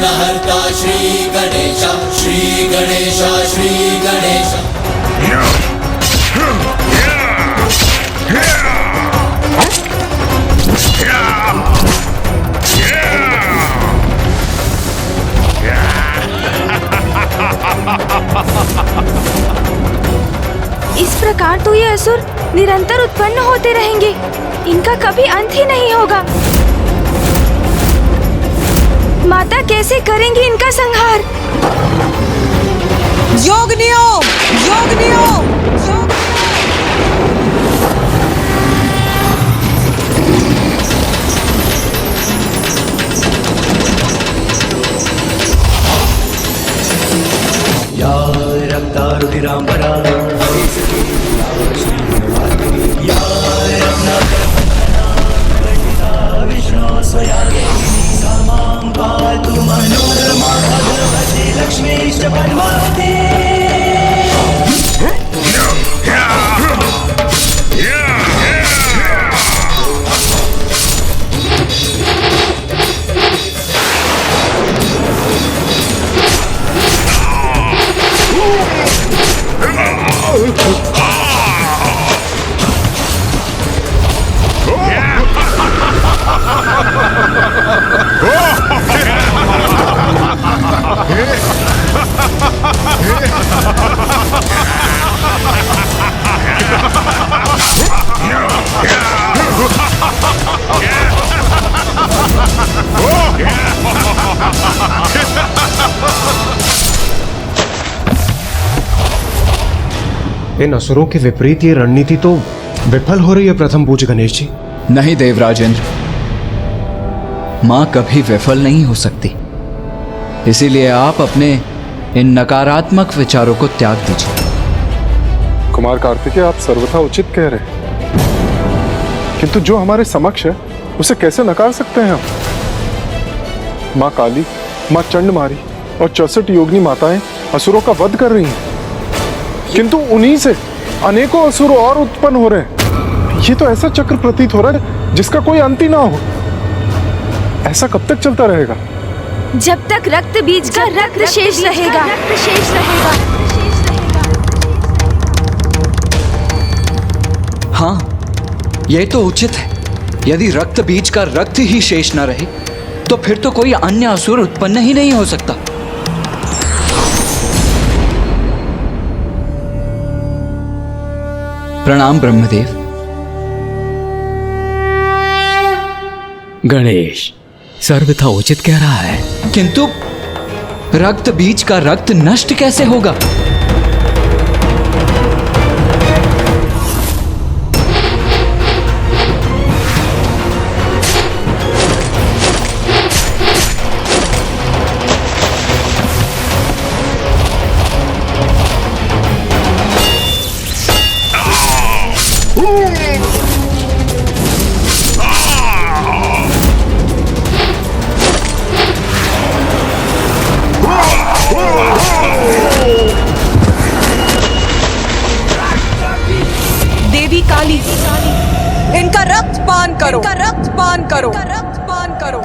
विघ्नहर्ता श्री गणेश, श्री गणेश, श्री गणेश। इस प्रकार तो ये असुर निरंतर उत्पन्न होते रहेंगे, इनका कभी अंत ही नहीं होगा। माता कैसे करेंगी इनका संहार? योगिनियो, योगिनियो, या रक्ता रुधिरांबरा विष्णु स्वया समां पातु मनोरमा भगवती लक्ष्मीश्च पद्मावती। इन असुरों के विपरीत ये रणनीति तो विफल हो रही है प्रथम पूज्य गणेश जी। नहीं देवराजेंद्र, मां कभी विफल नहीं हो सकती, इसीलिए आप अपने इन नकारात्मक विचारों को त्याग दीजिए। कुमार कार्तिकेय, आप सर्वथा उचित कह रहे हैं, किंतु जो हमारे समक्ष है उसे कैसे नकार सकते हैं हम? मां काली, मां चंडमारी और 64 योगिनी माताएं असुरों का वध कर रही हैं, किंतु उन्हीं से अनेकों असुर और उत्पन्न हो रहे हैं। ये तो ऐसा चक्र प्रतीत हो रहा है जिसका कोई अंत ही ना हो। ऐसा कब तक चलता रहेगा? जब तक रक्त बीज का रक्त शेष रहेगा। हाँ, यह तो उचित है। यदि रक्त बीज का रक्त ही शेष न रहे तो फिर तो कोई अन्य असुर उत्पन्न ही नहीं हो सकता। प्रणाम ब्रह्मदेव। गणेश सर्वथा उचित कह रहा है, किंतु रक्त बीज का रक्त नष्ट कैसे होगा? देवी काली, इनका रक्त पान करो, इनका रक्त पान करो, रक्त पान करो,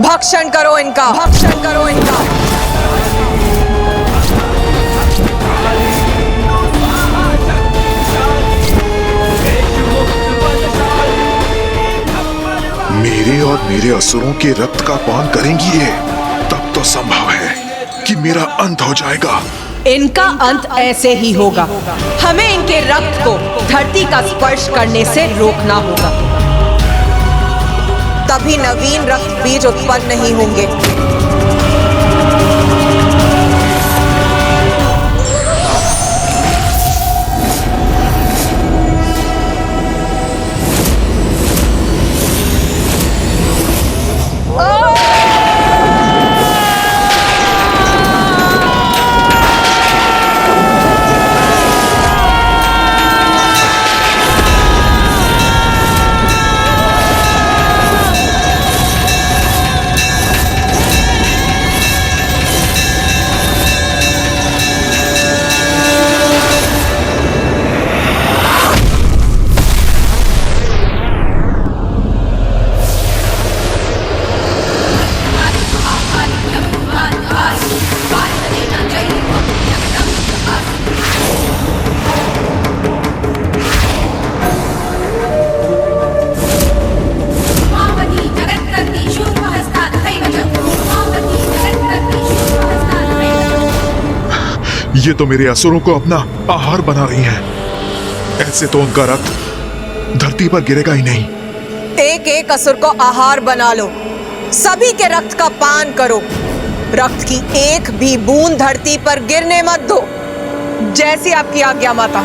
भक्षण करो इनका, भक्षण करो इनका। मेरे और मेरे असुरों के रक्त का पान करेंगी ये, तब तो संभव है कि मेरा अंत हो जाएगा। इनका अंत ऐसे ही होगा। हमें इनके रक्त को धरती का स्पर्श करने से रोकना होगा, तभी नवीन रक्त बीज उत्पन्न नहीं होंगे। ये तो मेरे असुरों को अपना आहार बना रही हैं। ऐसे तो उनका रक्त धरती पर गिरेगा ही नहीं। एक एक असुर को आहार बना लो, सभी के रक्त का पान करो। रक्त की एक भी बूंद धरती पर गिरने मत दो। जैसी आपकी आज्ञा माता।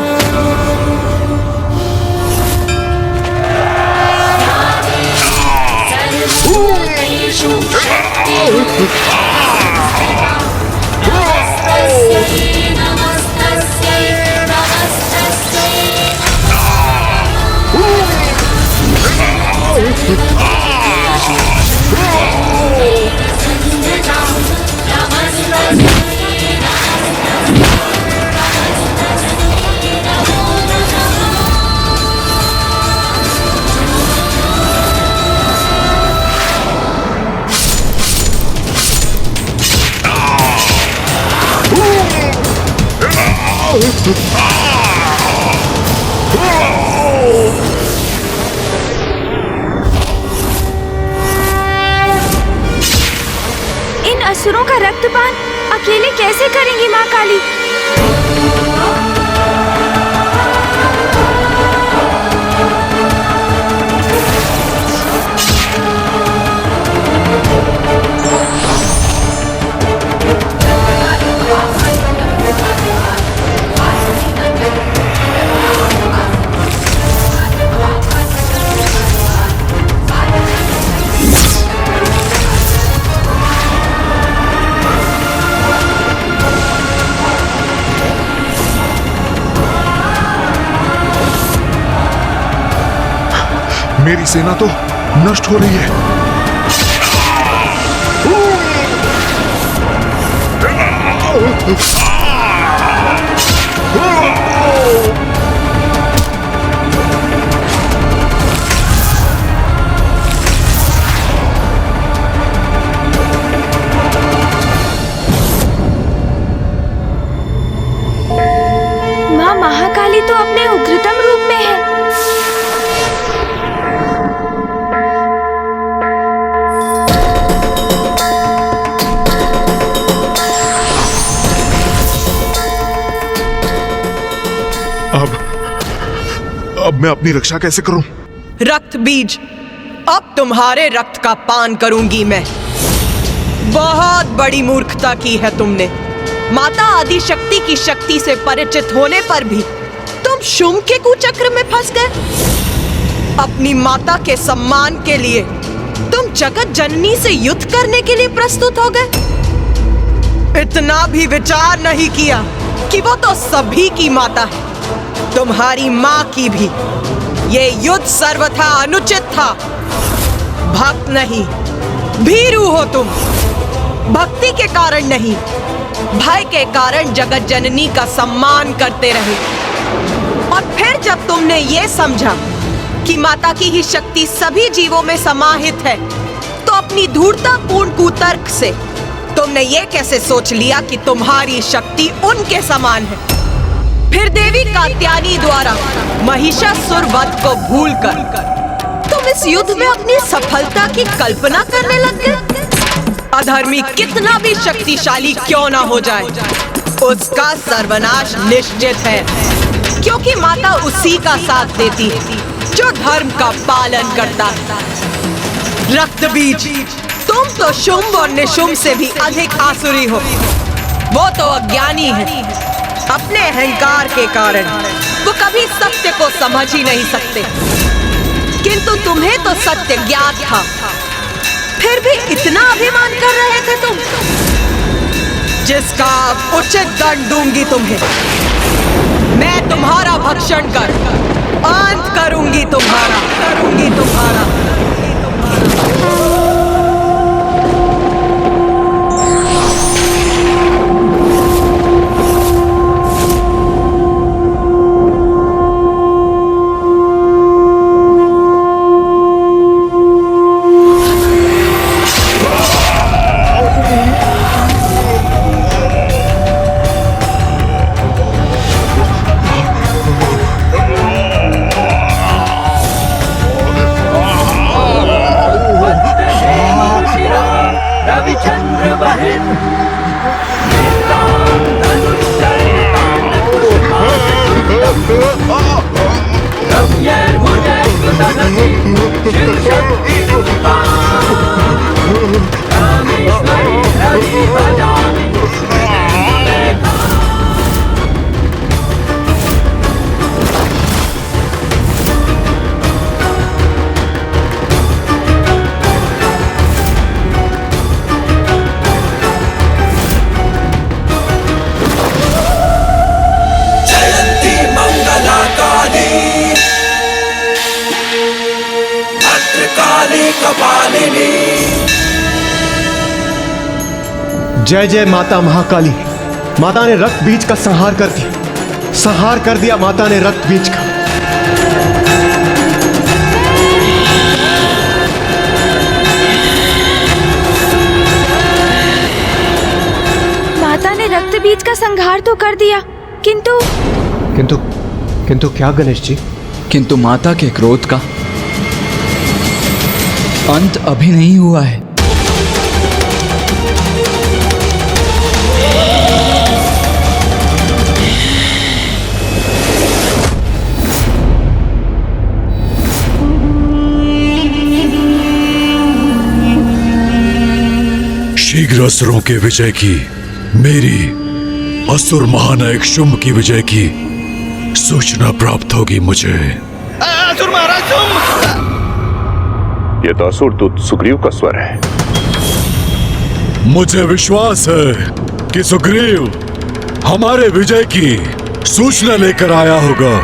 इन असुरों का रक्तपान अकेले कैसे करेंगी माँ काली? मेरी सेना तो नष्ट हो रही है। माँ महाकाली तो अपने उग्रतम रूप में है। अब मैं अपनी रक्षा कैसे करूं? रक्त बीज, अब तुम्हारे रक्त का पान करूंगी मैं। बहुत बड़ी मूर्खता की है तुमने। माता आदि शक्ति की शक्ति से परिचित होने पर भी तुम शुंभ के कुचक्र में फंस गए। अपनी माता के सम्मान के लिए तुम जगत जननी से युद्ध करने के लिए प्रस्तुत हो गए। इतना भी विचार नहीं किया कि वो तो सभी की माता है, तुम्हारी माँ की भी। ये युद्ध सर्वथा अनुचित था। भक्त नहीं, भीरू हो तुम। भक्ति के कारण नहीं, भय के कारण जगत जननी का सम्मान करते रहे। और फिर जब तुमने ये समझा कि माता की ही शक्ति सभी जीवों में समाहित है, तो अपनी धूर्ततापूर्ण कुतर्क से तुमने ये कैसे सोच लिया कि तुम्हारी शक्ति उनके समान है। फिर देवी कात्यायनी द्वारा महिषासुर वध को भूलकर तुम इस युद्ध में अपनी सफलता की कल्पना करने लग गए। अधर्मी कितना भी शक्तिशाली क्यों ना हो जाए, उसका सर्वनाश निश्चित है, क्योंकि माता उसी का साथ देती है जो धर्म का पालन करता है। रक्त बीज, तुम तो शुंभ और निशुंभ से भी अधिक आसुरी हो। वो तो अज्ञानी है। अपने अहंकार के कारण वो कभी सत्य को समझ ही नहीं सकते, किंतु तुम्हें तो सत्य ज्ञात था, फिर भी इतना अभिमान कर रहे थे तुम, जिसका उचित दंड दूंगी तुम्हें। मैं तुम्हारा भक्षण कर अंत करूंगी तुम्हारा। रविचंद्र बहन जयन्ती मंगला काली भद्रकाली कपालिनी। जय जय माता महाकाली। माता ने रक्त बीज का संहार कर दिया, संहार कर दिया माता ने रक्त बीज का। माता ने रक्त बीज का संहार तो कर दिया, किंतु किंतु किंतु क्या गणेश जी? किंतु माता के क्रोध का अंत अभी नहीं हुआ है। शीघ्र असुरों के विजय की, मेरी असुर महानायक शुंभ की विजय की सूचना प्राप्त होगी मुझे। असुर महाराज शुंभ! ये तो असुर दूत सुग्रीव का स्वर है। मुझे विश्वास है कि सुग्रीव हमारे विजय की सूचना लेकर आया होगा।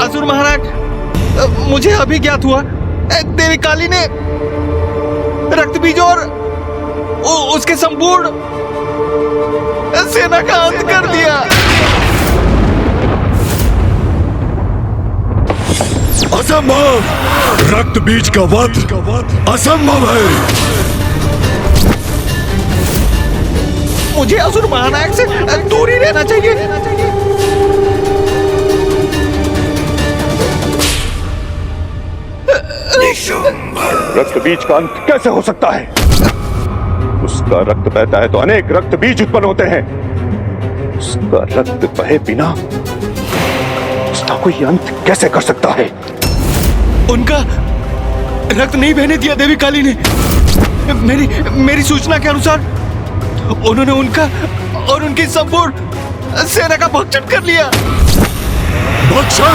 असुर महाराज, मुझे अभी ज्ञात हुआ देवी काली ने रक्त बीज और उसके संपूर्ण सेना का अंत कर दिया। असंभव! रक्त बीज का वध असंभव है। मुझे असुर महानायक से दूर ही रहना चाहिए। रक्त बीज का अंत कैसे हो सकता है? उसका रक्त बहता है तो अनेक रक्त बीज उत्पन्न होते हैं। उसका रक्त बहे बिना उसका कोई अंत कैसे कर सकता है? उनका रक्त नहीं बहने दिया देवी काली ने। मेरी सूचना के अनुसार उन्होंने उनका और उनकी संपूर्ण सेना का भक्षण कर लिया। भक्षण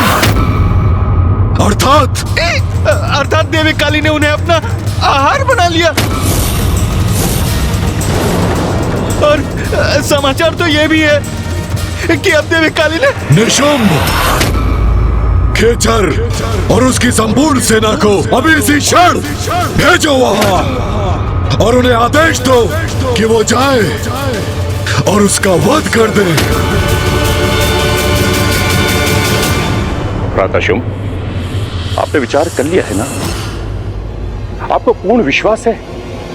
अर्थात देवी काली ने उन्हें अपना आहार बना लिया। और समाचार तो यह भी है कि अब देवी काली ने निशुंभ, खेचर और उसकी संपूर्ण सेना को अभी इसी क्षण भेजो वहां और उन्हें आदेश दो कि वो जाए और उसका वध कर दे। भ्राता शुंभ, आपने विचार कर लिया है ना? आपको पूर्ण विश्वास है?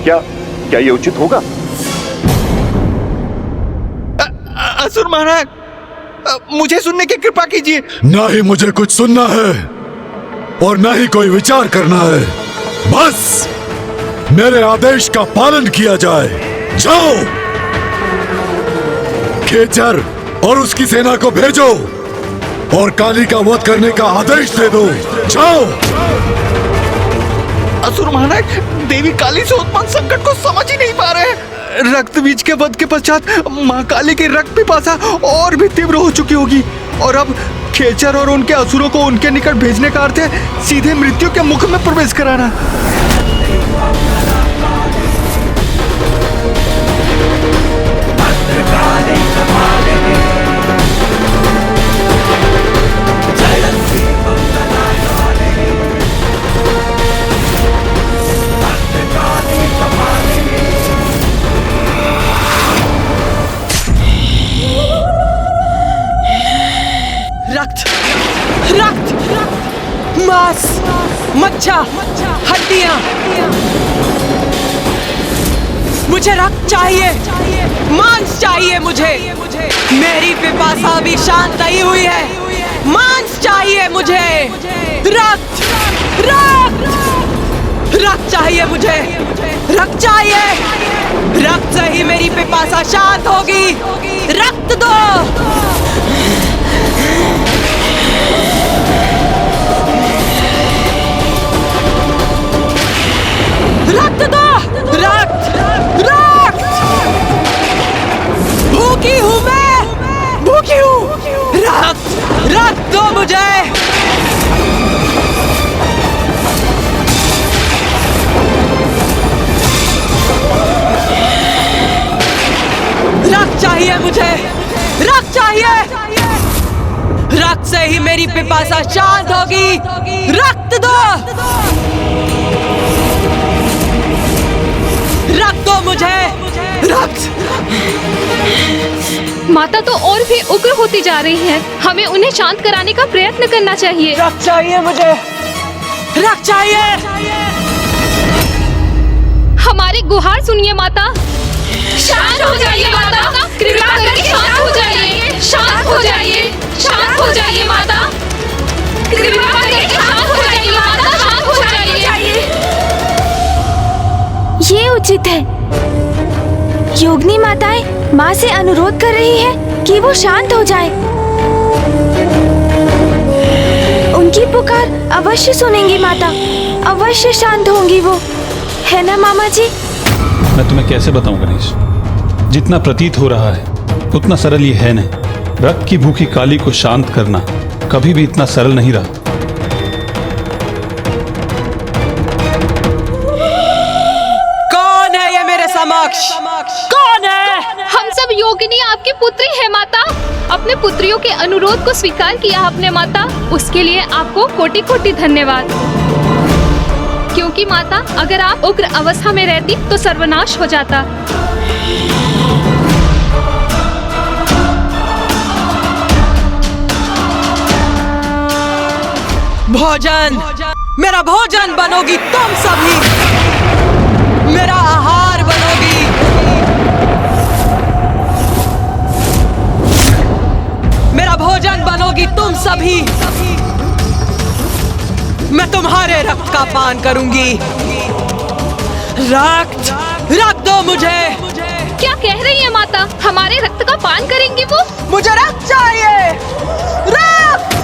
क्या ये उचित होगा? असुर महाराज, मुझे सुनने की कृपा कीजिए। ना ही मुझे कुछ सुनना है और ना ही कोई विचार करना है। बस मेरे आदेश का पालन किया जाए। जाओ, खेचर और उसकी सेना को भेजो और काली का वध करने का आदेश दे दो। जाओ। असुर महानायक देवी काली से उत्पन्न संकट को समझ ही नहीं पा रहे हैं। रक्त बीज के वध के पश्चात मां काली की रक्त पिपासा और भी तीव्र हो चुकी होगी और अब खेचर और उनके असुरों को उनके निकट भेजने का अर्थ है सीधे मृत्यु के मुख में प्रवेश कराना। मांस, मज्जा, हड्डियां, मुझे रक्त चाहिए, मांस चाहिए मुझे। मेरी पिपासा भी शांत नहीं हुई है। मांस चाहिए मुझे, रक्त, रक्त, रक्त चाहिए मुझे, रक्त चाहिए। रक्त से ही मेरी पिपासा शांत होगी। रक्त दो। रक्त दो। रक्त रक्त। भूखी हूं मैं, भूखी हूं। रक्त रक्त दो मुझे। रक्त चाहिए मुझे, रक्त चाहिए। रक्त से ही मेरी पिपासा शांत होगी। रक्त दो। रक्त दो मुझे। रक्त। माता तो और भी उग्र होती जा रही है। हमें उन्हें शांत कराने का प्रयत्न करना चाहिए। रक्त चाहिए मुझे, रक्त चाहिए। हमारी गुहार सुनिए माता। शांत हो जाइए माता, कृपा करके शांत हो जाइए। शांत हो जाइए, शांत हो जाइए माता, कृपा करके शांत हो जाइए माता, शांत हो जाइए। ये उचित है। योगिनी माताएं माँ से अनुरोध कर रही है कि वो शांत हो जाए। उनकी पुकार अवश्य सुनेंगी माता, अवश्य शांत होंगी वो, है ना मामा जी? मैं तुम्हें कैसे बताऊं गणेश, जितना प्रतीत हो रहा है उतना सरल ये है नहीं। रक्त की भूखी काली को शांत करना कभी भी इतना सरल नहीं रहा। कौन है ये मेरे समक्ष? कौन है? हम सब योगिनी आपकी पुत्री है माता। अपने पुत्रियों के अनुरोध को स्वीकार किया आपने माता, उसके लिए आपको कोटि कोटि धन्यवाद। क्योंकि माता अगर आप उग्र अवस्था में रहती तो सर्वनाश हो जाता। भोजन, मेरा भोजन बनोगी तुम सभी, मेरा आहार बनोगी। मेरा भोजन बनोगी तुम सभी। मैं तुम्हारे रक्त का पान करूंगी। रक्त, रक्त दो मुझे। क्या कह रही है माता? हमारे रक्त का पान करेंगी वो? मुझे रक्त चाहिए। रक्त।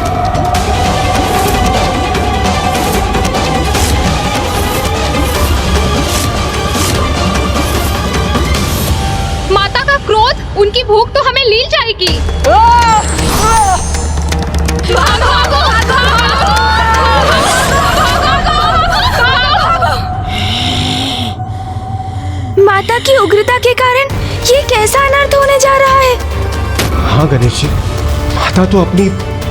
माता का क्रोध, उनकी भूख तो हमें लील जाएगी। माता की उग्रता के कारण ये कैसा अनर्थ होने जा रहा है? हाँ गणेश जी, माता तो अपनी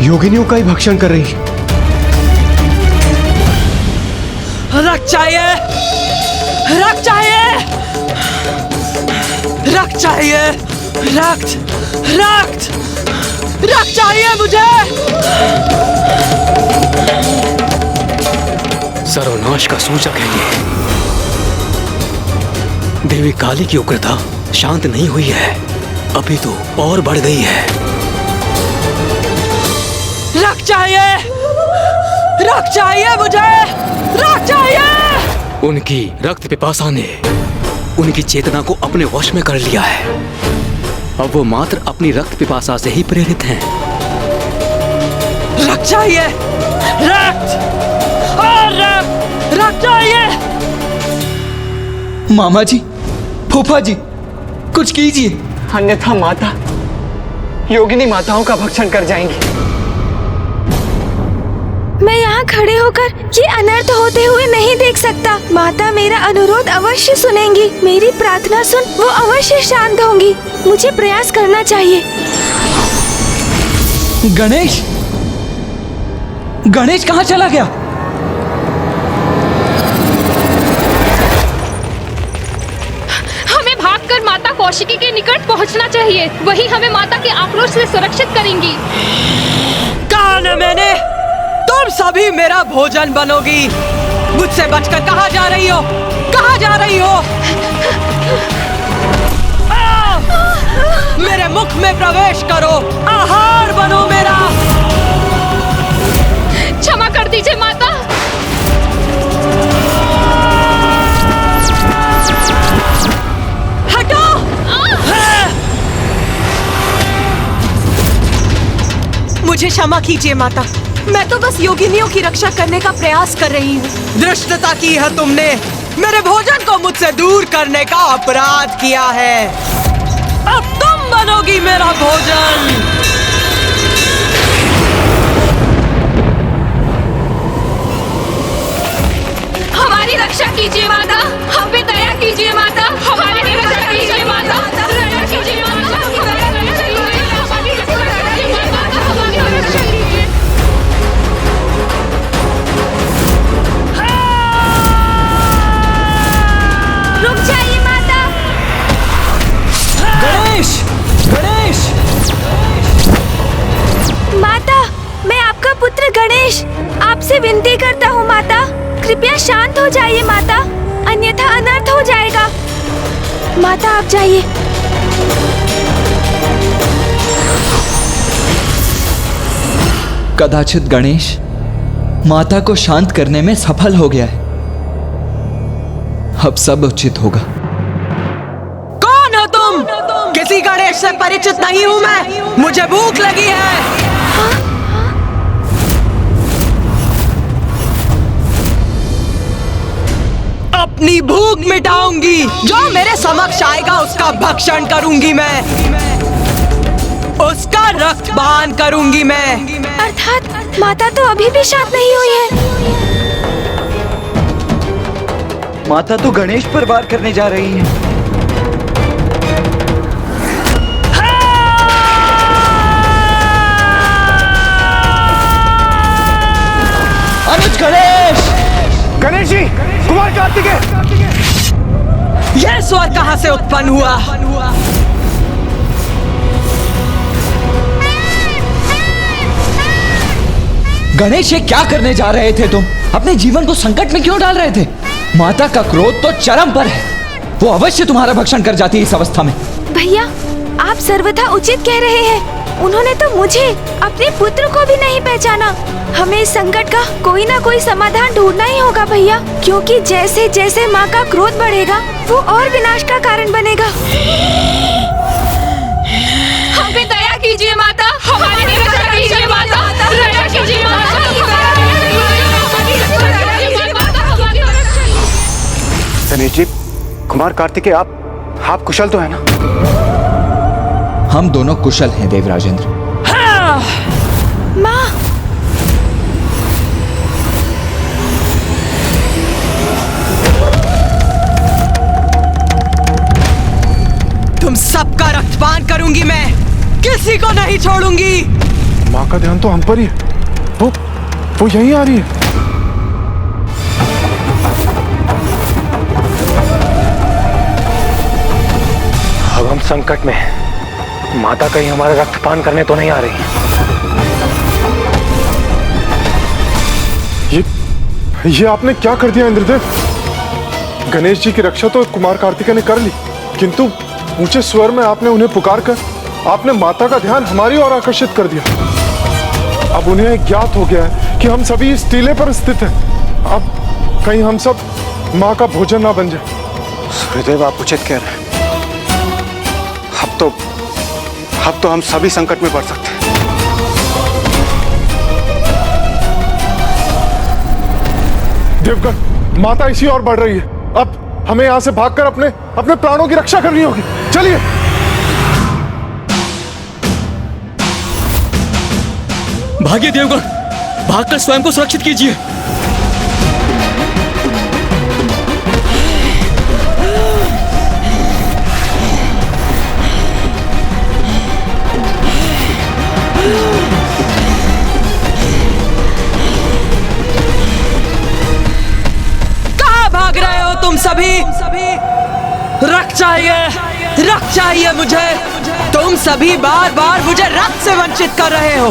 योगिनियों का ही भक्षण कर रही है। रक्त चाहिए, रक्त चाहिए, रक्त चाहिए, रक्त, रक्त, रक्त चाहिए मुझे। सर्वनाश का सूचक है ये। देवी काली की उग्रता शांत नहीं हुई है, अभी तो और बढ़ गई है। रक्त चाहिए, रक्त चाहिए मुझे, रक्त चाहिए। उनकी रक्त पिपासा ने उनकी चेतना को अपने वश में कर लिया है। अब वो मात्र अपनी रक्त पिपासा से ही प्रेरित हैं। रक्त चाहिए, रक्त और रक्त, रक्त चाहिए। मामा जी, फूफा जी, कुछ कीजिए, अन्यथा माता योगिनी माताओं का भक्षण कर जाएंगी। मैं यहाँ खड़े होकर ये अनर्थ होते हुए नहीं देख सकता। माता मेरा अनुरोध अवश्य सुनेंगी, मेरी प्रार्थना सुन वो अवश्य शांत होंगी। मुझे प्रयास करना चाहिए। गणेश, गणेश कहाँ चला गया? हमें भागकर माता कौशिकी के निकट पहुँचना चाहिए, वही हमें माता के आक्रोश से सुरक्षित करेंगी। कहा न मैंने, तुम सभी मेरा भोजन बनोगी। मुझसे बचकर कहाँ जा रही हो? कहाँ जा रही हो? मेरे मुख में प्रवेश करो, आहार बनो मेरा। क्षमा कर दीजिए माता। मुझे क्षमा कीजिए माता। मैं तो बस योगिनियों की रक्षा करने का प्रयास कर रही हूँ। धृष्टता की है तुमने, मेरे भोजन को मुझसे दूर करने का अपराध किया है। अब तुम बनोगी मेरा भोजन। हमारी रक्षा कीजिए माता, हम पे दया कीजिए माता, हमारी रक्षा कीजिए माता, दया कीजिए माता, हमारी रक्षा कीजिए। रुक जाइए माता। गणेश, गणेश! माता, मैं आपका पुत्र गणेश आपसे विनती करता हूँ माता, कृपया शांत हो जाइए माता, अन्यथा अनर्थ हो जाएगा। माता आप जाइए। कदाचित गणेश माता को शांत करने में सफल हो गया है। अब सब उचित होगा। कौन हो तुम? किसी गणेश से परिचित नहीं हूँ मैं। मुझे भूख लगी है। अपनी भूख मिटाऊंगी। जो मेरे समक्ष आएगा उसका भक्षण करूंगी मैं, उसका रक्तपान करूंगी मैं। अर्थात माता तो अभी भी शांत नहीं हुई है। माता तो गणेश पर वार करने जा रही है। अनुज! गणेश! गणेश जी, कुमार कार्तिकेय! यह स्वर कहां से उत्पन्न हुआ? गणेश, ये क्या करने जा रहे थे तुम? अपने जीवन को संकट में क्यों डाल रहे थे? माता का क्रोध तो चरम पर है। वो अवश्य तुम्हारा भक्षण कर जाती है इस अवस्था में। भैया, आप सर्वथा उचित कह रहे हैं। उन्होंने तो मुझे, अपने पुत्र को भी नहीं पहचाना। हमें इस संकट का कोई ना कोई समाधान ढूंढना ही होगा भैया, क्योंकि जैसे जैसे माँ का क्रोध बढ़ेगा वो और विनाश का कारण बनेगा। हम पे दया कीजिए माता, हमारी रक्षा कीजिए माता, दया कीजिए माता। गणेश जी, कुमार कार्तिकेय, आप कुशल तो है ना? हम दोनों कुशल हैं देवराजेंद्र। माँ, तुम सबका रक्तपान करूंगी मैं, किसी को नहीं छोड़ूंगी। माँ का ध्यान तो हम पर ही है। वो यहीं आ रही है। अब हम संकट में हैं। माता कहीं हमारा रक्तपान करने तो नहीं आ रही? ये आपने क्या कर दिया इंद्रदेव? गणेश जी की रक्षा तो कुमार कार्तिकेय ने कर ली, किंतु ऊंचे स्वर में आपने उन्हें पुकार कर आपने माता का ध्यान हमारी ओर आकर्षित कर दिया। अब उन्हें ज्ञात हो गया है कि हम सभी इस टीले पर स्थित हैं। अब कहीं हम सब माँ का भोजन ना बन जाए। सूर्यदेव, आप उचित कह रहे हैं। अब तो हम सभी संकट में पड़ सकते हैं। देवगण, माता इसी ओर बढ़ रही है। अब हमें यहाँ से भागकर अपने प्राणों की रक्षा करनी होगी। चलिए। भागिए देवगण, भागकर स्वयं को सुरक्षित कीजिए। भाग रहे हो तुम सभी? रक्त चाहिए मुझे। तुम सभी बार बार मुझे रक्त से वंचित कर रहे हो,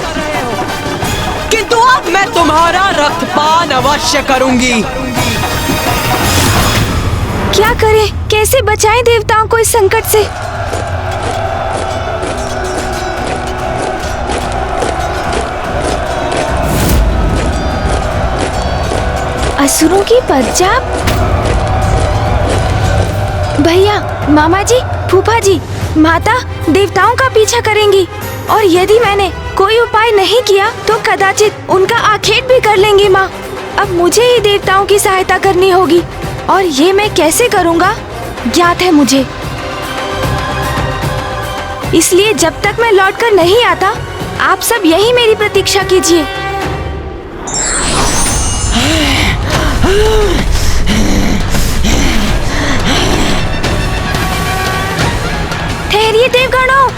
किंतु अब मैं तुम्हारा रक्तपान अवश्य करूंगी। क्या करें, कैसे बचाएं देवताओं को इस संकट से? असुरों की पंजाब? भैया, मामा जी, फूफा जी, माता देवताओं का पीछा करेंगी, और यदि मैंने कोई उपाय नहीं किया तो कदाचित उनका आखेट भी कर लेंगी माँ। अब मुझे ही देवताओं की सहायता करनी होगी और ये मैं कैसे करूँगा ज्ञात है मुझे। इसलिए जब तक मैं लौटकर नहीं आता आप सब यही मेरी प्रतीक्षा कीजिए। ठहरिए देवगणों,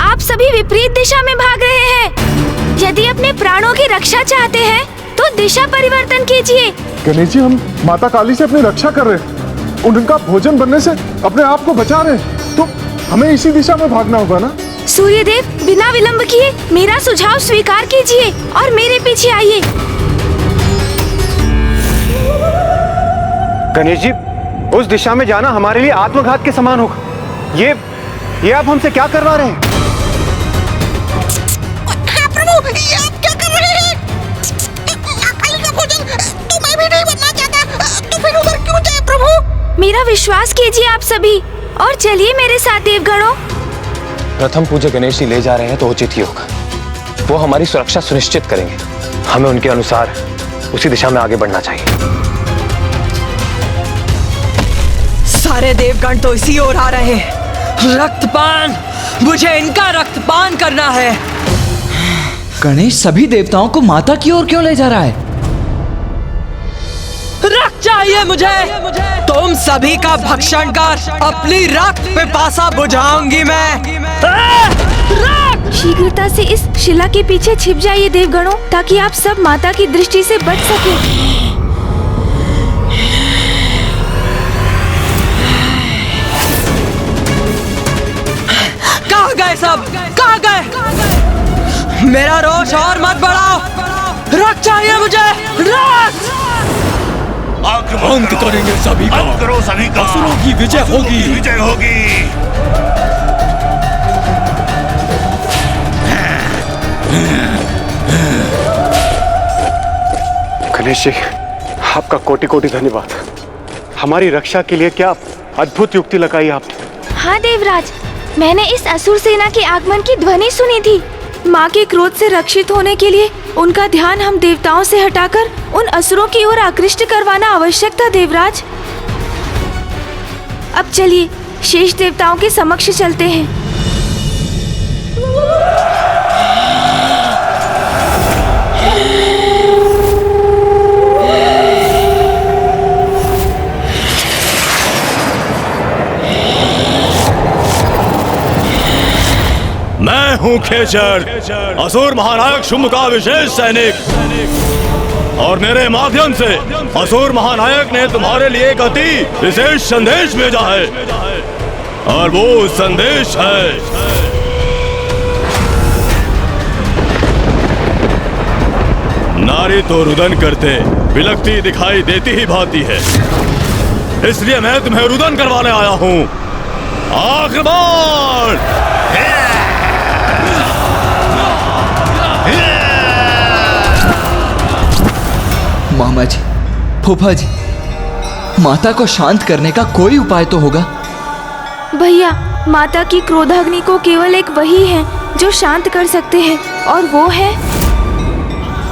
आप सभी विपरीत दिशा में भाग रहे हैं। यदि अपने प्राणों की रक्षा चाहते हैं तो दिशा परिवर्तन कीजिए। गणेश जी, हम माता काली से अपनी रक्षा कर रहे हैं, उनका भोजन बनने से अपने आप को बचा रहे हैं, तो हमें इसी दिशा में भागना होगा ना। सूर्यदेव, बिना विलंब किए मेरा सुझाव स्वीकार कीजिए और मेरे पीछे आइए। गणेश जी, उस दिशा में जाना हमारे लिए आत्मघात के समान होगा। ये आप हमसे क्या करवा रहे हैं? हाँ प्रभु, ये आप क्या कर रहे हैं? काली का भोजन तो मैं भी नहीं बनना चाहता, तो फिर उधर क्यों जाए प्रभु? मेरा विश्वास कीजिए आप सभी और चलिए मेरे साथ देवगणों। प्रथम पूज्य गणेश जी ले जा रहे हैं तो उचित ही होगा। वो हमारी सुरक्षा सुनिश्चित करेंगे। हमें उनके अनुसार उसी दिशा में आगे बढ़ना चाहिए। सारे देवगण तो इसी ओर आ रहे हैं। रक्तपान, मुझे इनका रक्तपान करना है। गणेश सभी देवताओं को माता की ओर क्यों ले जा रहा है? रक्त चाहिए मुझे। तुम सभी का भक्षण कर अपनी रक्त पिपासा बुझाऊंगी मैं। शीघ्रता से इस शिला के पीछे छिप जाइए देवगणों, ताकि आप सब माता की दृष्टि से बच सके। कहाँ गए सब? कहाँ गए? मेरा रोष और मत बढ़ाओ। रक्त चाहिए मुझे, रक्त। अंत करेंगे सभी का। अंत करो सभी का। असुरों की विजय होगी। विजय होगी। गणेश जी, आपका कोटि कोटि धन्यवाद। हमारी रक्षा के लिए क्या अद्भुत युक्ति लगाई आपने। हाँ देवराज, मैंने इस असुर सेना के आगमन की ध्वनि सुनी थी। माँ के क्रोध से रक्षित होने के लिए उनका ध्यान हम देवताओं से हटाकर उन असुरों की ओर आकृष्ट करवाना आवश्यक था देवराज। अब चलिए शेष देवताओं के समक्ष चलते हैं। मैं हूँ खेचर, असुर महानायक शुंभ का विशेष सैनिक, और मेरे माध्यम से असुर महानायक ने तुम्हारे लिए एक अति विशेष संदेश भेजा है, और वो संदेश है नारी तो रुदन करते विलकती दिखाई देती ही भाती है, इसलिए मैं तुम्हें रुदन करवाने आया हूँ। आक्रमण! मामा जी, फूफा जी, माता को शांत करने का कोई उपाय तो होगा। भैया, माता की क्रोधाग्नि को केवल एक वही है जो शांत कर सकते हैं, और वो है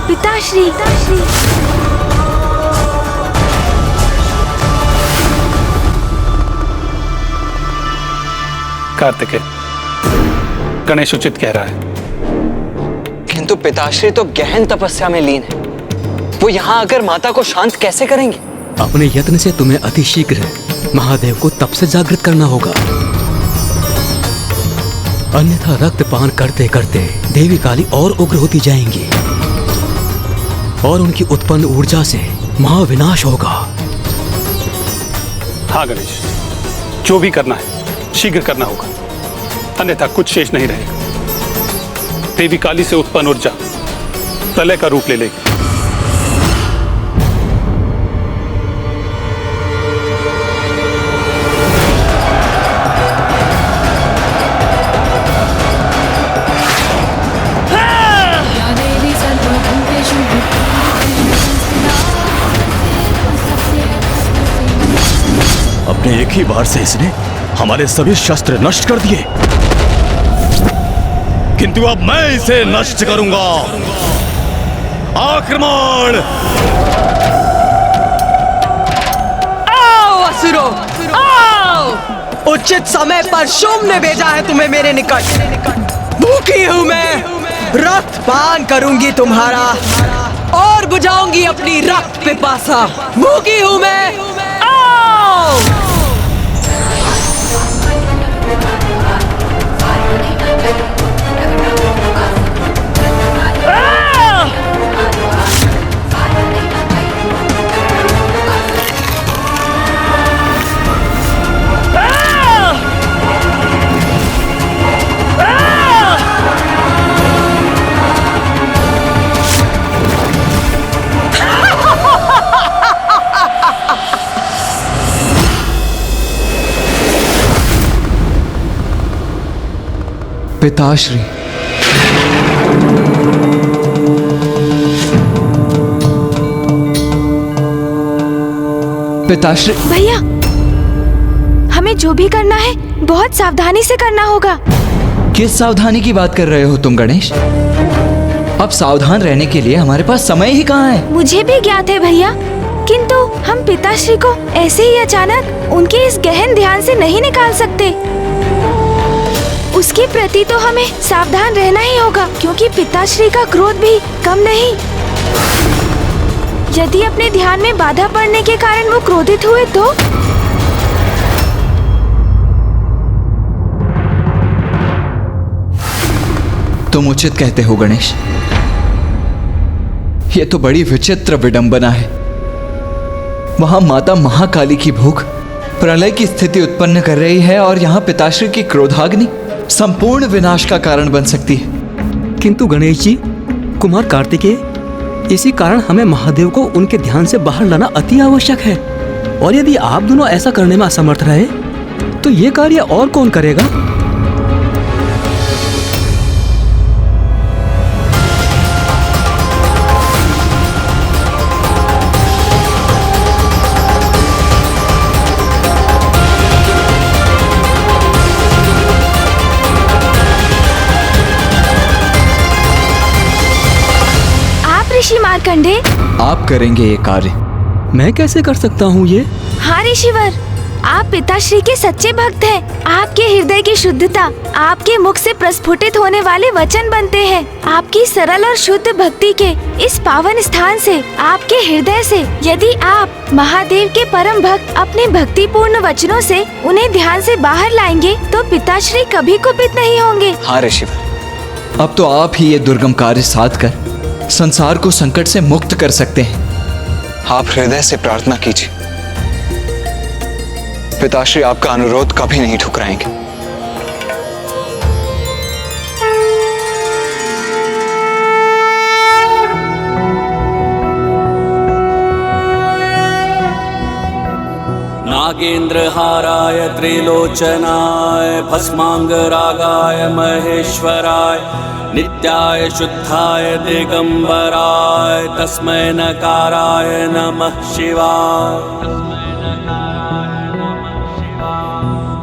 पिताश्री। कार्तिकेय, गणेश उचित कह रहा है। किंतु पिताश्री तो गहन तपस्या में लीन है, वो यहाँ आकर माता को शांत कैसे करेंगे? अपने यत्न से तुम्हें अतिशीघ्र महादेव को तप से जागृत करना होगा, अन्यथा रक्तपान करते करते देवी काली और उग्र होती जाएंगी और उनकी उत्पन्न ऊर्जा से महाविनाश होगा। हाँ गणेश, जो भी करना है शीघ्र करना होगा, अन्यथा कुछ शेष नहीं रहेगा। देवी काली से उत्पन्न ऊर्जा प्रलय का रूप ले लेगी। अपने एक ही बार से इसने हमारे सभी शस्त्र नष्ट कर दिए। किंतु अब मैं इसे नष्ट करूंगा। आक्रमण! आओ असुरों, आओ! उचित समय पर शुंभ ने भेजा है तुम्हें मेरे निकट। भूखी हूं मैं, रक्त पान करूंगी तुम्हारा और बुझाऊंगी अपनी रक्त पिपासा। भूखी हूं मैं, आओ! पिताश्री, पिताश्री। भैया, हमें जो भी करना है बहुत सावधानी से करना होगा। किस सावधानी की बात कर रहे हो तुम गणेश? अब सावधान रहने के लिए हमारे पास समय ही कहाँ है? मुझे भी ज्ञात है भैया, किंतु हम पिताश्री को ऐसे ही अचानक उनके इस गहन ध्यान से नहीं निकाल सकते। उसके प्रति तो हमें सावधान रहना ही होगा, क्योंकि पिताश्री का क्रोध भी कम नहीं। यदि अपने ध्यान में बाधा पड़ने के कारण वो क्रोधित हुए तो तुम उचित कहते हो गणेश। ये तो बड़ी विचित्र विडंबना है। वहां माता महाकाली की भूख प्रलय की स्थिति उत्पन्न कर रही है और यहाँ पिताश्री की क्रोधाग्नि संपूर्ण विनाश का कारण बन सकती है। किंतु गणेश जी, कुमार कार्तिकेय, इसी कारण हमें महादेव को उनके ध्यान से बाहर लाना अति आवश्यक है। और यदि आप दोनों ऐसा करने में असमर्थ रहे तो ये कार्य और कौन करेगा? ऋषि मार्कंडे, आप करेंगे ये कार्य? मैं कैसे कर सकता हूँ ये? हाँ ऋषिवर, आप पिताश्री के सच्चे भक्त हैं। आपके हृदय की शुद्धता आपके मुख से प्रस्फुटित होने वाले वचन बनते हैं। आपकी सरल और शुद्ध भक्ति के इस पावन स्थान से, आपके हृदय से, यदि आप महादेव के परम भक्त अपने भक्तिपूर्ण वचनों से उन्हें ध्यान से बाहर लाएंगे तो पिताश्री कभी कुपित नहीं होंगे। हाँ ऋषिवर, अब तो आप ही ये दुर्गम कार्य साध कर संसार को संकट से मुक्त कर सकते हैं। आप हृदय से प्रार्थना कीजिए, पिताश्री आपका अनुरोध कभी नहीं ठुकराएंगे। नागेन्द्रहाराय त्रिलोचनाय भस्मांगरागाय महेश्वराय नित्याय शुद्धाय दिगंबराय तस्मै नकाराय नमः शिवाय।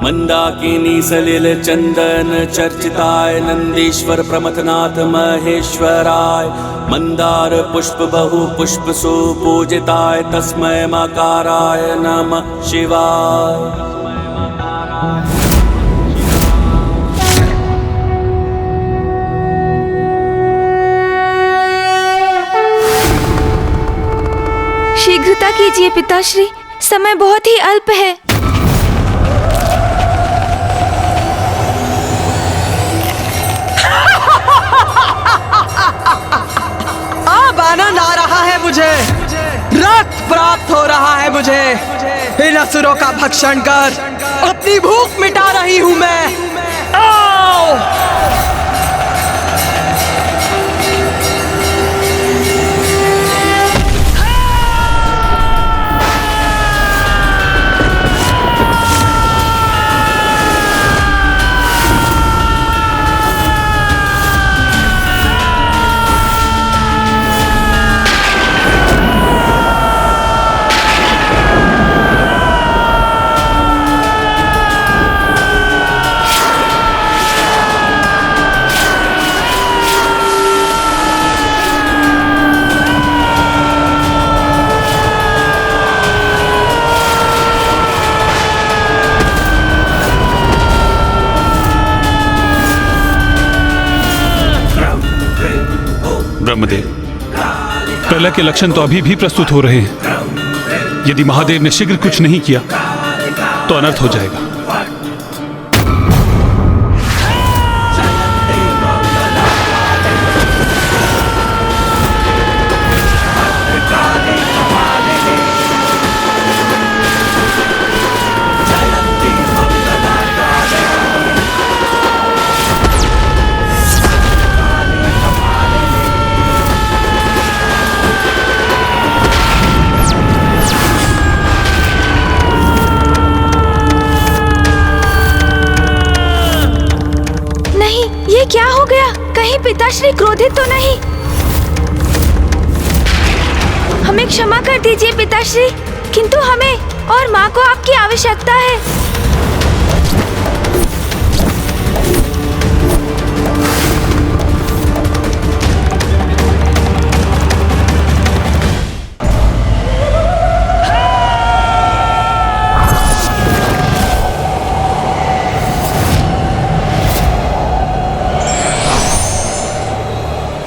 मंदाकिनी सलिल चंदन चर्चिताय नंदीश्वर प्रमथनाथ महेश्वराय मंदार पुष्प बहु पुष्प सुपूजिताय तस्मै मकाराय नमः शिवाय। शीघ्रता कीजिए पिताश्री, समय बहुत ही अल्प है। अब आनंद आ रहा है मुझे, रक्त प्राप्त हो रहा है मुझे। इन असुरों का भक्षण कर अपनी भूख मिटा रही हूँ मैं। आओ! ब्रह्मदेव, प्रलय के लक्षण तो अभी भी प्रस्तुत हो रहे हैं। यदि महादेव ने शीघ्र कुछ नहीं किया तो अनर्थ हो जाएगा। क्या हो गया? कहीं पिताश्री क्रोधित तो नहीं? हमें क्षमा कर दीजिए पिताश्री, किंतु हमें और माँ को आपकी आवश्यकता है।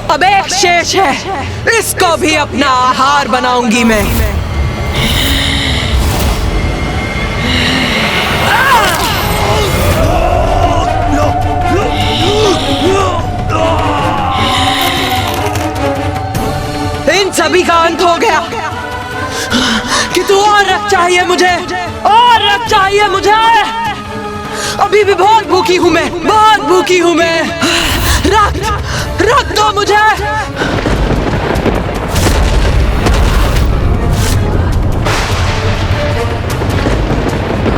अब एक शेष है, इसको भी अपना आहार बनाऊंगी मैं। इन सभी का अंत हो गया। कि तू और रक्त चाहिए मुझे, और रक्त चाहिए मुझे। अभी भी बहुत भूखी हूं मैं, बहुत भूखी हूं मैं। रख दो मुझे।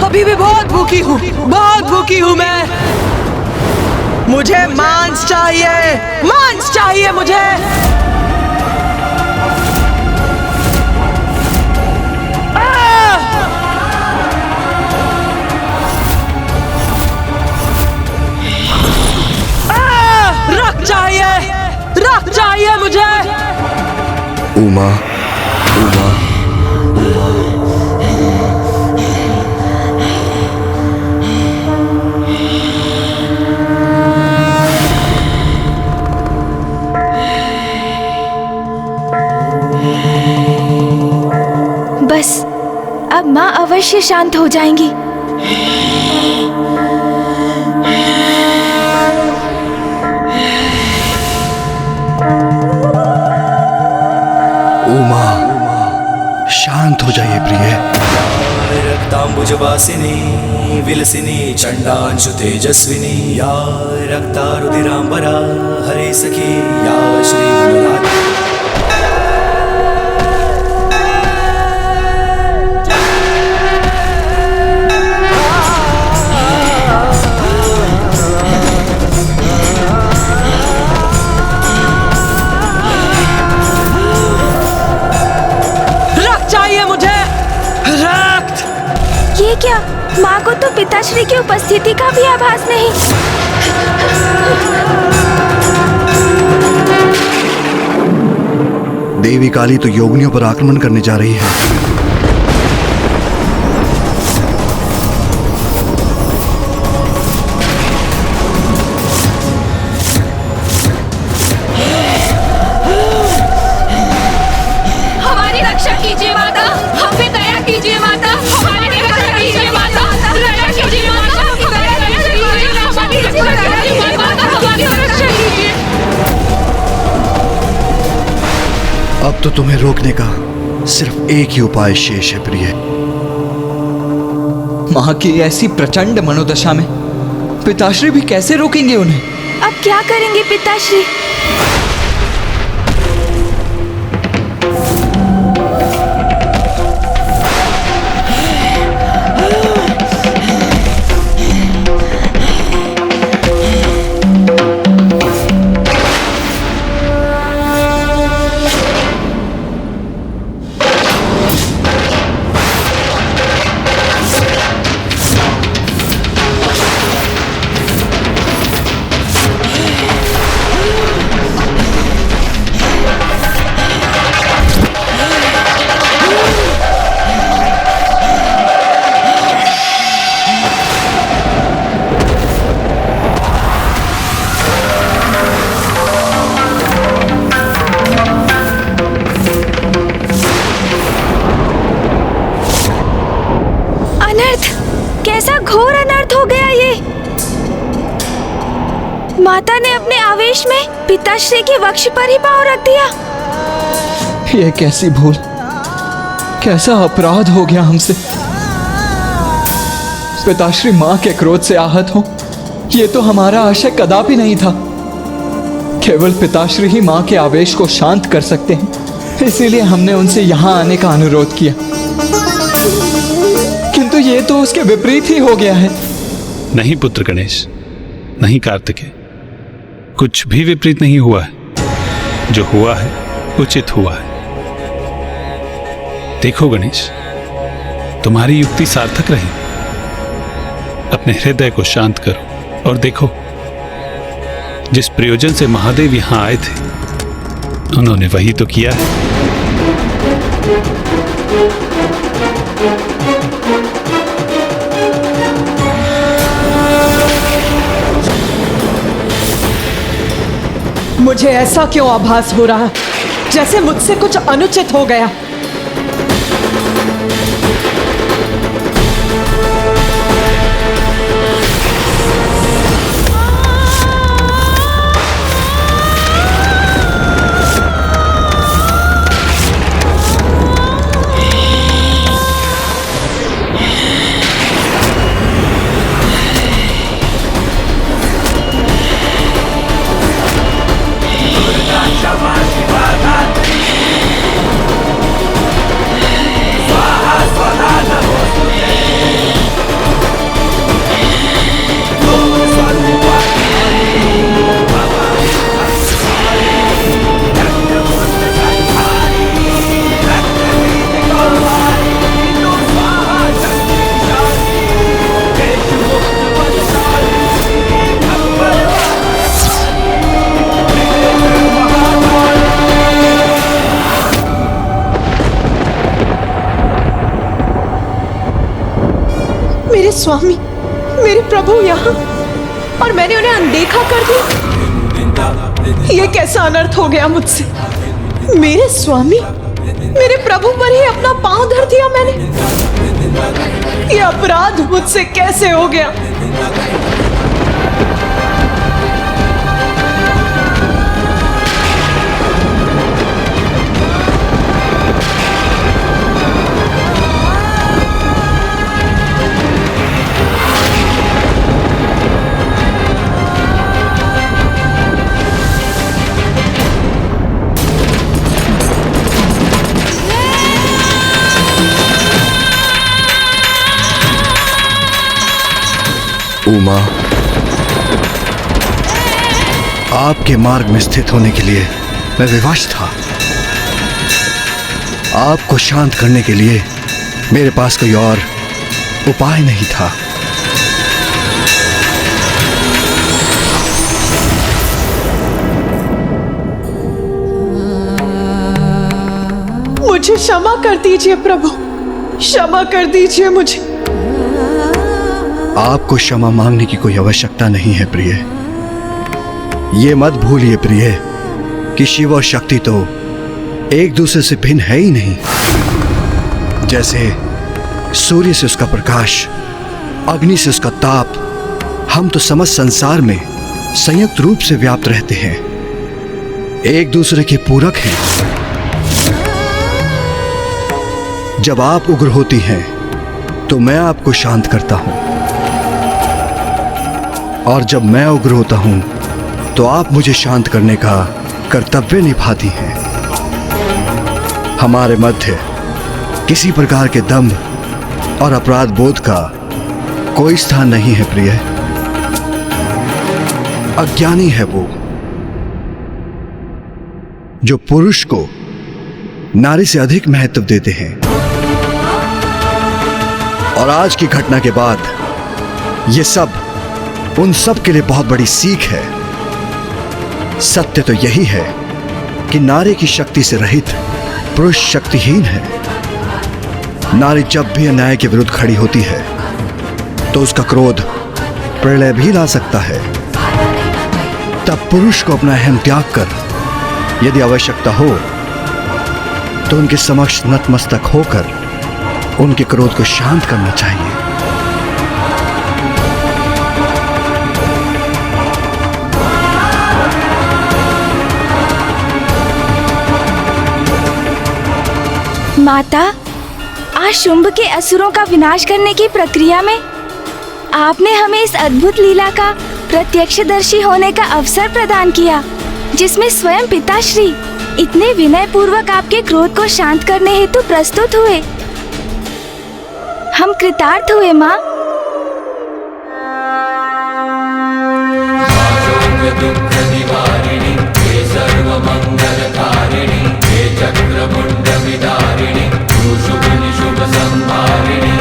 अभी भी बहुत भूखी हूँ, बहुत भूखी हूँ मैं। मुझे मांस चाहिए, मांस चाहिए मुझे। रक्त चाहिए मुझे। उमा, उमा, बस अब माँ अवश्य शांत हो जाएंगी। उमा, शांत हो जाइए प्रिय। रक्तांबुजवासिनी विलसिनी चंडांशु तेजस्विनी या रक्तारुधिरांबरा हरे सखी या श्री मनोनाथ। ये क्या? माँ को तो पिताश्री की उपस्थिति का भी आभास नहीं। देवी काली तो योगिनियों पर आक्रमण करने जा रही है। हमारी रक्षा कीजिए माता, हम पे दया कीजिए माता। हमारी रक्षा कीजिए माता, दया कीजिए माता। हमारी रक्षा कीजिए माता, हमारी रक्षा कीजिए। अब तो तुम्हें रोकने का सिर्फ एक ही उपाय शेष है प्रिय। माँ की ऐसी प्रचंड मनोदशा में पिताश्री भी कैसे रोकेंगे उन्हें? अब क्या करेंगे पिताश्री? माता ने अपने आवेश में पिताश्री के वक्ष पर ही पांव रख दिया। ये कैसी भूल, कैसा अपराध हो गया हमसे। पिताश्री माँ के क्रोध से आहत हो, ये तो हमारा आशय कदापि नहीं था। केवल पिताश्री ही माँ के आवेश को शांत कर सकते हैं, इसीलिए हमने उनसे यहाँ आने का अनुरोध किया। किंतु ये तो उसके विपरीत ही हो गया है। नहीं पुत्र गणेश, नहीं कार्तिकेय, कुछ भी विपरीत नहीं हुआ है। जो हुआ है उचित हुआ है। देखो गणेश, तुम्हारी युक्ति सार्थक रही। अपने हृदय को शांत करो और देखो, जिस प्रयोजन से महादेव यहां आए थे उन्होंने वही तो किया है। मुझे ऐसा क्यों आभास हो रहा, जैसे मुझसे कुछ अनुचित हो गया। मेरे स्वामी, मेरे प्रभु यहाँ, और मैंने उन्हें अनदेखा कर दिया। ये कैसा अनर्थ हो गया मुझसे। मेरे स्वामी, मेरे प्रभु पर ही अपना पांव धर दिया मैंने। ये अपराध मुझसे कैसे हो गया। उमा, आपके मार्ग में स्थित होने के लिए मैं विवश था। आपको शांत करने के लिए मेरे पास कोई और उपाय नहीं था। मुझे क्षमा कर दीजिए प्रभु, क्षमा कर दीजिए मुझे। आपको क्षमा मांगने की कोई आवश्यकता नहीं है प्रिय। ये मत भूलिए प्रिय कि शिव और शक्ति तो एक दूसरे से भिन्न है ही नहीं। जैसे सूर्य से उसका प्रकाश, अग्नि से उसका ताप, हम तो समस्त संसार में संयुक्त रूप से व्याप्त रहते हैं, एक दूसरे के पूरक हैं। जब आप उग्र होती हैं तो मैं आपको शांत करता हूं, और जब मैं उग्र होता हूं तो आप मुझे शांत करने का कर्तव्य निभाती हैं। हमारे मध्य किसी प्रकार के दंभ और अपराध बोध का कोई स्थान नहीं है प्रिय। अज्ञानी है वो जो पुरुष को नारी से अधिक महत्व देते हैं। और आज की घटना के बाद ये सब उन सब के लिए बहुत बड़ी सीख है। सत्य तो यही है कि नारी की शक्ति से रहित पुरुष शक्तिहीन है। नारी जब भी अन्याय के विरुद्ध खड़ी होती है तो उसका क्रोध प्रलय भी ला सकता है। तब पुरुष को अपना अहम त्याग कर यदि आवश्यकता हो तो उनके समक्ष नतमस्तक होकर उनके क्रोध को शांत करना चाहिए। माता, आज शुंभ के असुरों का विनाश करने की प्रक्रिया में आपने हमें इस अद्भुत लीला का प्रत्यक्षदर्शी होने का अवसर प्रदान किया, जिसमें स्वयं पिताश्री इतने विनय पूर्वक आपके क्रोध को शांत करने हेतु प्रस्तुत हुए। हम कृतार्थ हुए माँ। दुख निवारिणी हे सर्व मंगलकारिणी हे चक्रमुंड विदारिणी शुभ निशुभ संहारिणी।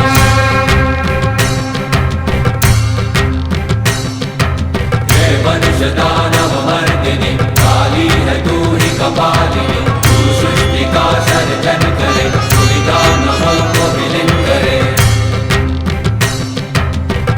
जय मनुष्य दानव मर्दिनी काली है तू ही कपालिनी तू सृष्टि का सर्जन करे तू दानवों को विलीन करे।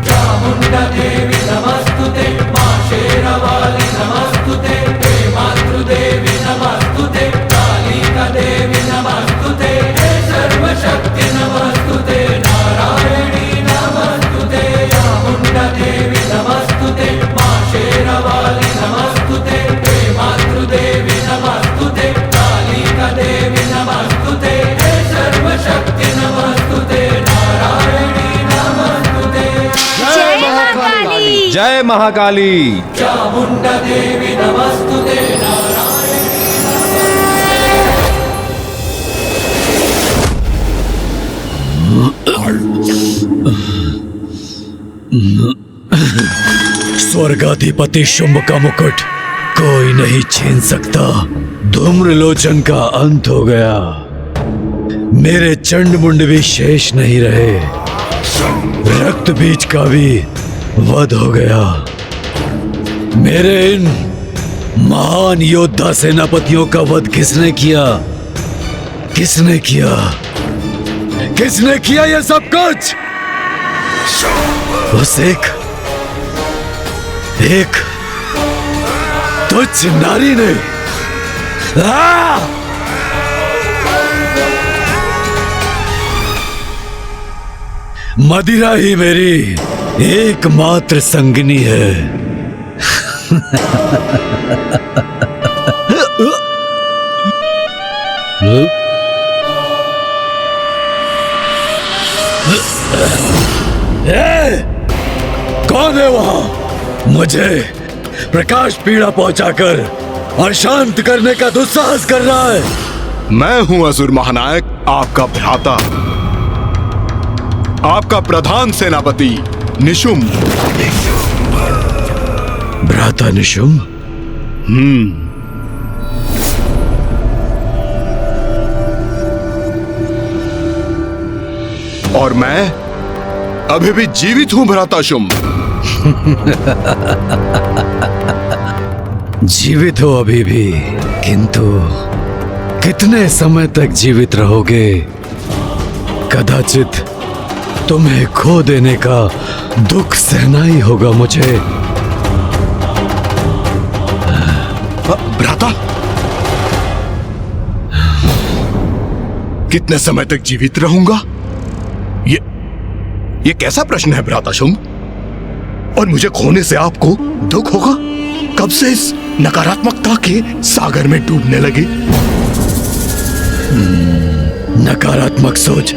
चामुंडा देवी नमस्तुते मां शेरावाली नमस्तुते हे मातृदेवी नमस्तुते कालिका देवी नमस्तुते हे सर्वशक्ति नमस्तुते नारायणी नमस्तुते चामुंडा देवी नमस्तुते मां शेरावाली नमस्तुते हे मातृदेवी नमस्तुते कालिका देवी नमस्तुते हे सर्वशक्ति नमस्तुते नारायणी नमस्तुते। जय महाकाली। जय महाकाली। चामुंडा देवी नमस्तुते स्वर्गाधिपति शुंभ का मुकुट कोई नहीं छीन सकता। धूम्रलोचन का अंत हो गया, मेरे चंड मुंड भी शेष नहीं रहे, रक्त बीज का भी वध हो गया। मेरे इन महान योद्धा सेनापतियों का वध किसने किया? किसने किया? किसने किया ये सब कुछ? उस एक तुच्छ नारी ने। मदिरा ही मेरी एकमात्र संगिनी है। कौन है वहां? मुझे प्रकाश पीड़ा पहुंचाकर अशांत करने का दुस्साहस कर रहा है। मैं हूं असुर महानायक, आपका भ्राता, आपका प्रधान सेनापति निशुंभ। भ्राता निशुंभ? और मैं अभी भी जीवित हूं भ्राता शुंभ। जीवित हो अभी भी, किंतु कितने समय तक जीवित रहोगे? कदाचित तुम्हें खो देने का दुख सहना ही होगा मुझे। भ्राता, कितने समय तक जीवित रहूंगा? ये कैसा प्रश्न है भ्राता शुंभ? और मुझे खोने से आपको दुख होगा? कब से इस नकारात्मकता के सागर में डूबने लगे? नकारात्मक सोच।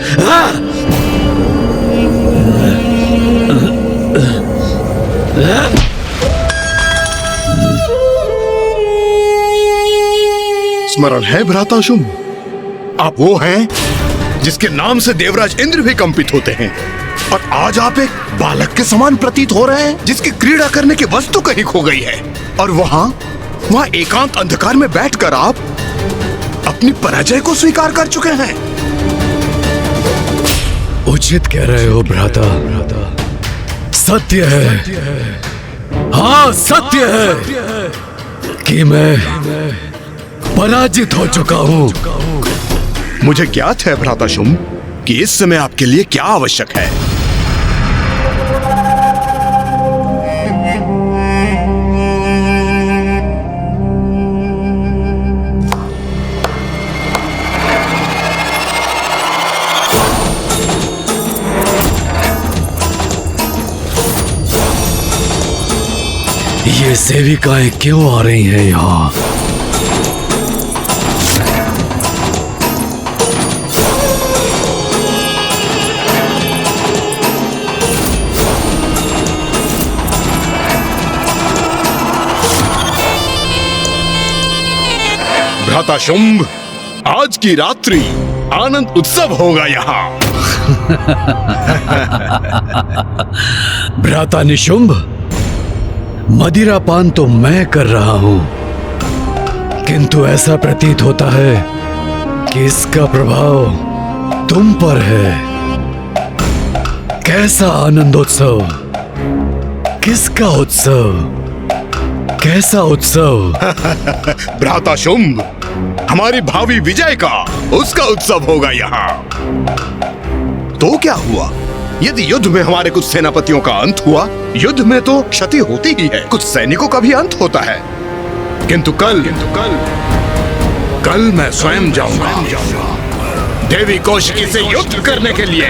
स्मरण है भ्राता शुंभ? आप वो हैं जिसके नाम से देवराज इंद्र भी कंपित होते हैं, और आज आप एक बालक के समान प्रतीत हो रहे हैं जिसकी क्रीड़ा करने की वस्तु कहीं खो गई है। और वहां एकांत अंधकार में बैठकर आप अपनी पराजय को स्वीकार कर चुके हैं। उचित कह रहे हो भ्राता, सत्य है, हाँ सत्य है कि मैं पराजित हो चुका हूं। मुझे ज्ञात है भ्राता शुंभ कि इस समय आपके लिए क्या आवश्यक है। ये सेविकाएं क्यों आ रही हैं यहाँ? भ्राता शुंभ, आज की रात्रि आनंद उत्सव होगा यहाँ। भ्राता निशुंभ, मदिरापान तो मैं कर रहा हूं, किंतु ऐसा प्रतीत होता है कि इसका प्रभाव तुम पर है। कैसा आनंदोत्सव, किसका उत्सव, कैसा उत्सव? भ्राता शुंभ, हमारी भावी विजय का, उसका उत्सव होगा यहाँ। तो क्या हुआ यदि युद्ध में हमारे कुछ सेनापतियों का अंत हुआ? युद्ध में तो क्षति होती ही है, कुछ सैनिकों का भी अंत होता है। किंतु कल मैं स्वयं जाऊंगा देवी कौशिकी से युद्ध करने के लिए।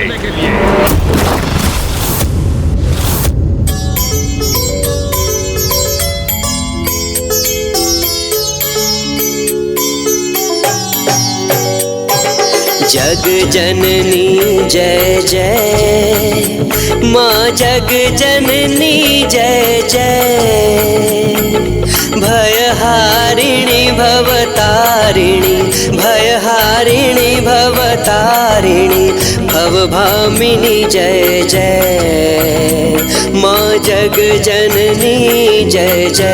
जग जननी जय जय, माँ जग जननी जय जय। भयहारिणी भवतारिणी, भयहारिणी भवतारिणी, भवभामिनी जय जय। माँ जग जननी जय जय।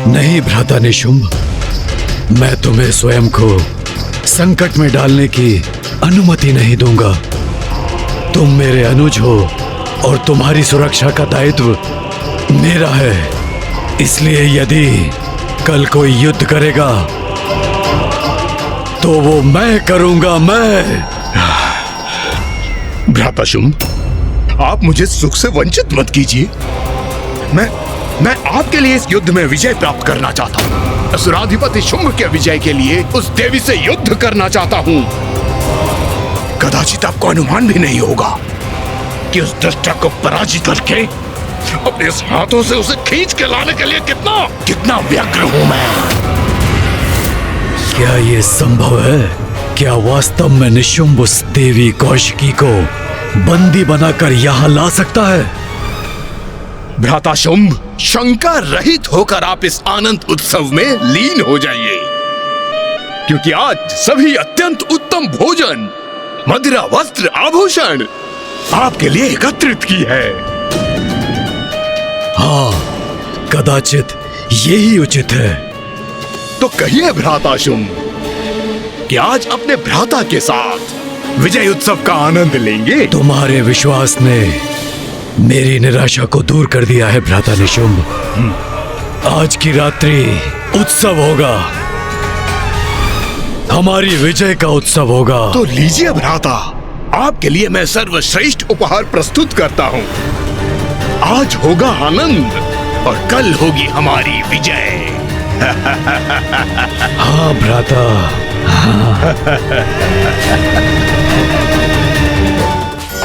नहीं भ्राता निशुंभ, मैं तुम्हें स्वयं को संकट में डालने की अनुमति नहीं दूंगा। तुम मेरे अनुज हो और तुम्हारी सुरक्षा का दायित्व मेरा है। इसलिए यदि कल कोई युद्ध करेगा तो वो मैं करूंगा, मैं। भ्राता शुंभ, आप मुझे सुख से वंचित मत कीजिए। मैं आपके लिए इस युद्ध में विजय प्राप्त करना चाहता हूँ। असुराधिपति शुंभ के विजय के लिए उस देवी से युद्ध करना चाहता हूँ। कदाचित आपको अनुमान भी नहीं होगा कि उस दुष्टा को पराजित करके अपने इस हाथों से उसे खींच के लाने के लिए कितना व्यग्र हूँ मैं। क्या ये संभव है? क्या वास्तव में निशुंभ उस देवी कौशिकी को बंदी बनाकर यहाँ ला सकता है? भ्राता शुंभ, शंका रहित होकर आप इस आनंद उत्सव में लीन हो जाइए, क्योंकि आज सभी अत्यंत उत्तम भोजन, मदिरा, वस्त्र, आभूषण आपके लिए एकत्रित की है। हाँ, कदाचित यही उचित है। तो कहिए भ्राता शुंभ कि आज अपने भ्राता के साथ विजय उत्सव का आनंद लेंगे। तुम्हारे विश्वास ने मेरी निराशा को दूर कर दिया है भ्राता निशुंभ। आज की रात्रि उत्सव होगा, हमारी विजय का उत्सव होगा। तो लीजिए भ्राता, आपके लिए मैं सर्वश्रेष्ठ उपहार प्रस्तुत करता हूँ। आज होगा आनंद और कल होगी हमारी विजय। हाँ भ्राता, हाँ।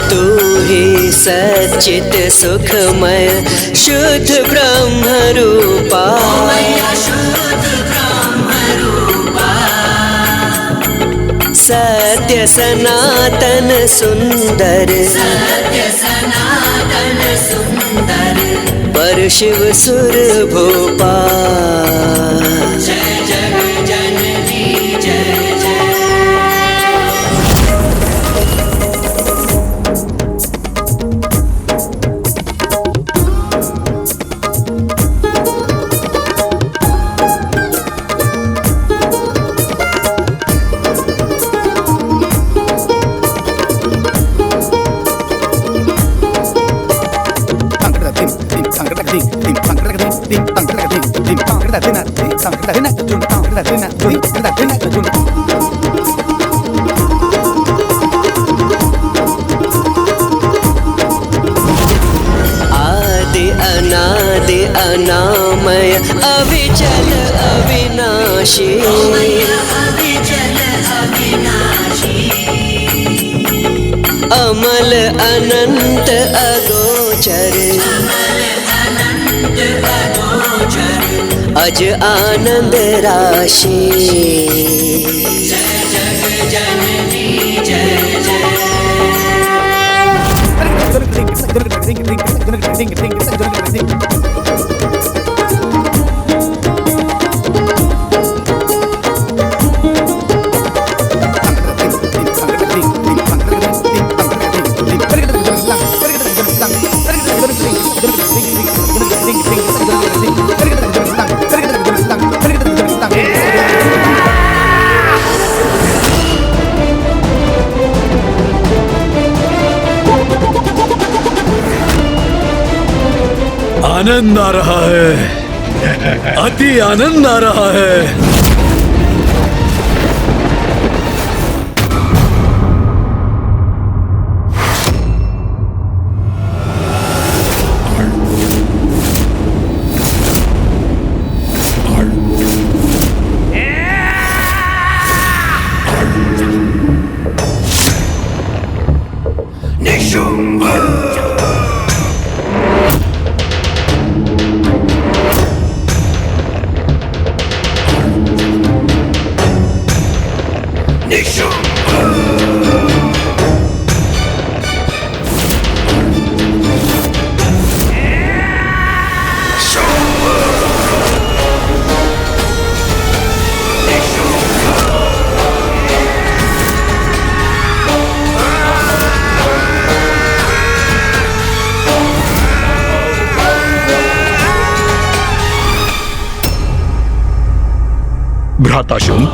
तू ही सच्चित सुखमय शुद्ध ब्रह्म रूपा, सत्य सनातन सुंदर, पर शिव सुर भूपा। जय जग जननी जय जय। आदि अनादि अनामय अविचल अविनाशी, अमल अनंत अगोचर, अज आनंद राशि। जय जग जननी जय जय। आनंद आ रहा है, अति आनंद आ रहा है। भ्राता शुंभ,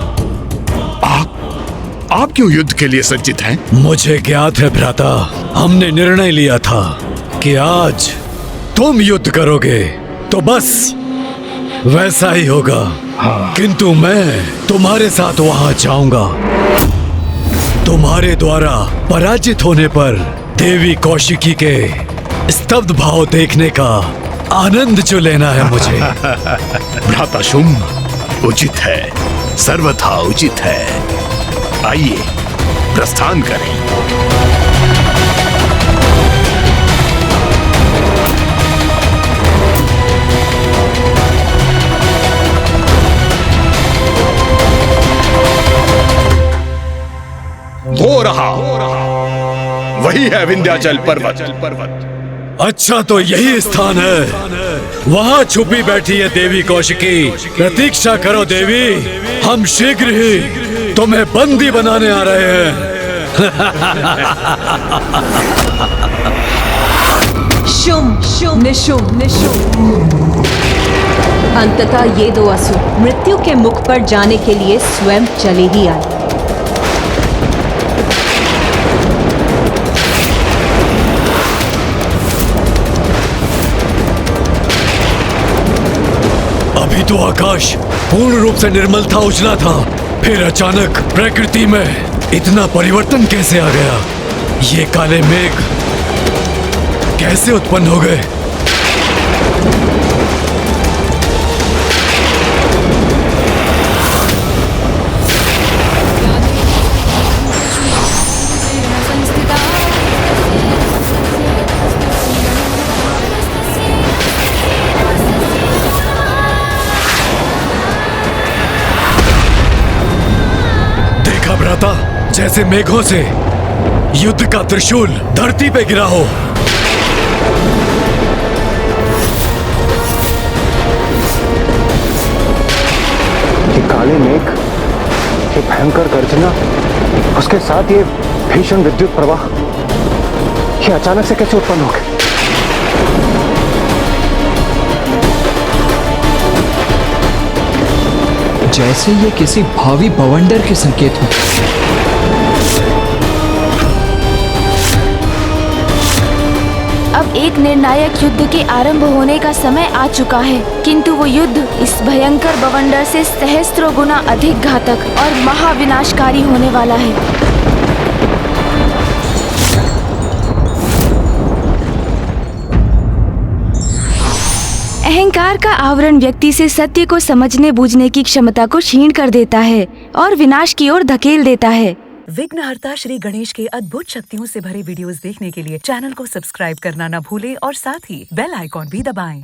आप क्यों युद्ध के लिए सज्जित हैं? मुझे ज्ञात है भ्राता, हमने निर्णय लिया था कि आज तुम युद्ध करोगे तो बस वैसा ही होगा। किंतु मैं तुम्हारे साथ वहां जाऊंगा। तुम्हारे द्वारा पराजित होने पर देवी कौशिकी के स्तब्ध भाव देखने का आनंद जो लेना है मुझे। भ्राता शुंभ, उचित है, सर्वथा उचित है। आइए प्रस्थान करें। वो रहा, वही है विंध्याचल पर्वत। अच्छा, तो यही स्थान है। वहाँ छुपी बैठी है देवी कौशिकी। प्रतीक्षा करो देवी, हम शीघ्र ही तुम्हें बंदी बनाने आ रहे हैं। शुंभ निशुंभ। अंततः ये दो असुर मृत्यु के मुख पर जाने के लिए स्वयं चले ही आए। अभी तो आकाश पूर्ण रूप से निर्मल था, उजला था, फिर अचानक प्रकृति में इतना परिवर्तन कैसे आ गया? ये काले मेघ कैसे उत्पन्न हो गए? जैसे मेघों से युद्ध का त्रिशूल धरती पे गिरा हो। ये काले मेघ, ये भयंकर गर्जना, उसके साथ ये भीषण विद्युत प्रवाह, ये अचानक से कैसे उत्पन्न हो गए? जैसे ये किसी भावी बवंडर के संकेत हो। अब एक निर्णायक युद्ध के आरंभ होने का समय आ चुका है, किंतु वो युद्ध इस भयंकर बवंडर से सहस्त्रों गुना अधिक घातक और महाविनाशकारी होने वाला है। अहंकार का आवरण व्यक्ति से सत्य को समझने बूझने की क्षमता को क्षीण कर देता है और विनाश की ओर धकेल देता है। विघ्नहर्ता श्री गणेश के अद्भुत शक्तियों से भरे वीडियोस देखने के लिए चैनल को सब्सक्राइब करना न भूलें और साथ ही बेल आइकॉन भी दबाएं।